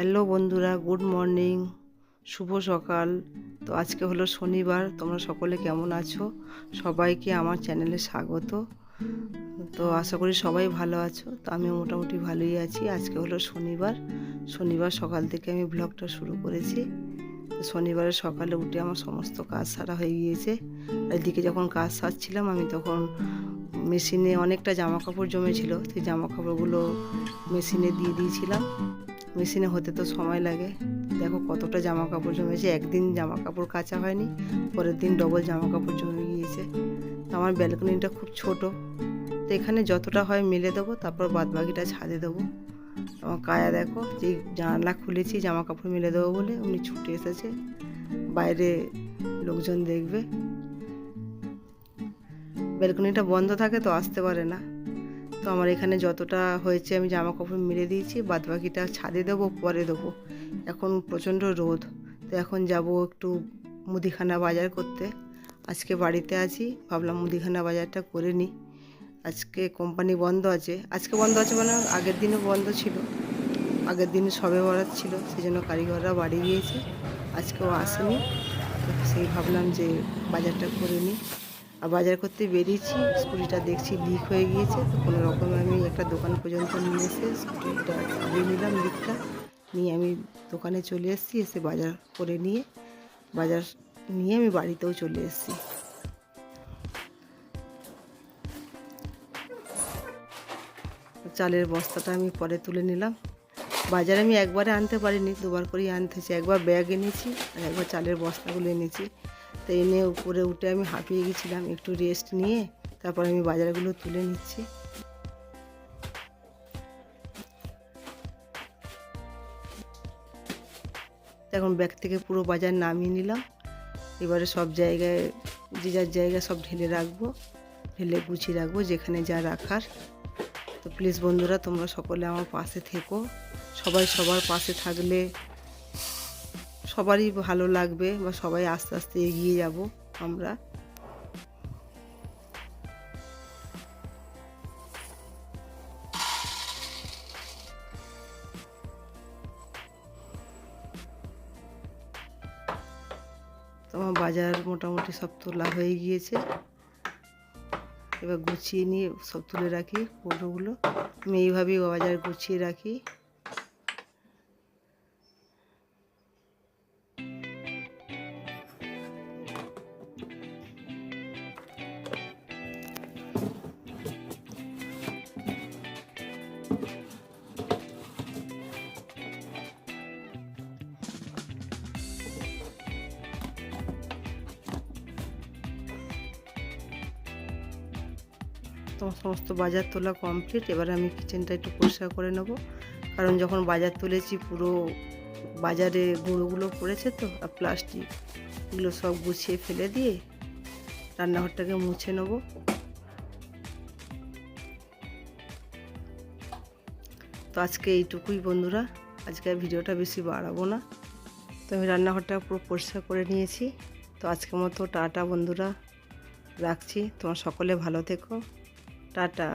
Hello বন্ধুরা, good morning, শুভ সকাল। তো আজকে হলো শনিবার। তোমরা সকলে কেমন আছো? সবাইকে আমার চ্যানেলে স্বাগত। তো আশা করি সবাই ভালো আছো। তো আমি মোটামুটি ভালোই আছি। আজকে হলো শনিবার সকাল থেকে আমি ব্লগটা শুরু করেছি। শনিবারের সকালে উঠে আমার সমস্ত কাজ সারা হয়ে গিয়েছে। আর এদিকে যখন কাজ সারছিলাম আমি তখন মেশিনে অনেকটা জামা কাপড় জমেছিল, সেই জামা কাপড়গুলো মেশিনে দিয়ে দিয়েছিলাম। মেশিনে হতে তো সময় লাগে। দেখো কতটা জামা কাপড় জমেছে, একদিন জামা কাপড় কাচা হয়নি, পরের দিন ডবল জামা কাপড় জমে গিয়েছে। আমার ব্যালকনিটা খুব ছোট, তো এখানে যতটা হয় মেলে দেবো, তারপর বাদ বাকিটা ছাদে দেবো। আমার কায়া দেখো, যে জানালা খুলেছি জামা কাপড় মেলে দেবো বলে, উনি ছুটে এসেছে। বাইরে লোকজন দেখবে, ব্যালকনিটা বন্ধ থাকে তো আসতে পারে না। তো আমার এখানে যতটা হয়েছে আমি জামা কাপড় মেলে দিয়েছি, বাদ বাকিটা ছাদে দেবো, পরে দেবো। এখন প্রচণ্ড রোদ, তো এখন যাব একটু মুদিখানা বাজার করতে। আজকে বাড়িতে আছি, ভাবলাম মুদিখানা বাজারটা করে নিই। আজকে কোম্পানি বন্ধ আছে। আজকে বন্ধ আছে মানে আগের দিনও বন্ধ ছিল, আগের দিনে সবে বরাত ছিল, সেই জন্য কারিগররা বাড়ি গিয়েছে, আজকেও আসেনি। তো সেই ভাবলাম যে বাজারটা করে নিই। আর বাজার করতে বেরিয়েছি, স্কুটিটা দেখছি লিক হয়ে গিয়েছে। তো কোনো রকমে আমি একটা দোকান পর্যন্ত নিয়ে এসে স্কুটিটা চালিয়ে নিলাম, লিকটা নিয়ে আমি দোকানে চলে এসেছি। এসে বাজার করে বাজার নিয়ে আমি বাড়িতেও চলে এসেছি। চালের বস্তাটা আমি পরে তুলে নিলাম। বাজারে আমি একবারে আনতে পারিনি, দুবার করেই আনতেছি। একবার ব্যাগ এনেছি আর একবার চালের বস্তাগুলো এনেছি। তো এনে উপরে উঠে আমি হাঁপিয়ে গেছিলাম, একটু রেস্ট নিয়ে তারপর আমি বাজারগুলো তুলে নিচ্ছি। এখন ব্যাগ থেকে পুরো বাজার নামিয়ে নিলাম। এবারে সব জায়গায়, যে যার জায়গায় সব ঢেলে রাখবো, ঢেলে গুছিয়ে রাখবো যেখানে যা রাখার। তো প্লিজ বন্ধুরা, তোমরা সকলে আমার পাশে থেকো। সবাই সবার পাশে থাকলে সবারই ভালো লাগবে, বা সবাই আস্তে আস্তে এগিয়ে যাব আমরা। তোমার বাজার মোটামুটি সব তোলা হয়ে গিয়েছে। এবার গুছিয়ে নিয়ে সব তুলে রাখি কৌটোগুলো। আমি এইভাবেই বাজার গুছিয়ে রাখি। তোমার সমস্ত বাজার তোলা কমপ্লিট। এবার আমি কিচেনটা একটু পরিষ্কার করে নেব, কারণ যখন বাজার তুলেছি পুরো বাজারে গুঁড়োগুলো পড়েছে, তো আর প্লাস্টিক এগুলো সব গুছিয়ে ফেলে দিয়ে রান্নাঘরটাকে মুছে নেব। তো আজকে এইটুকুই বন্ধুরা, আজকে ভিডিওটা বেশি বাড়াবো না। তো আমি রান্নাঘরটা পুরো পরিষ্কার করে নিয়েছি। তো আজকের মতো টাটা বন্ধুরা, রাখছি। তোমার সকলে ভালো থেকো, টাটা।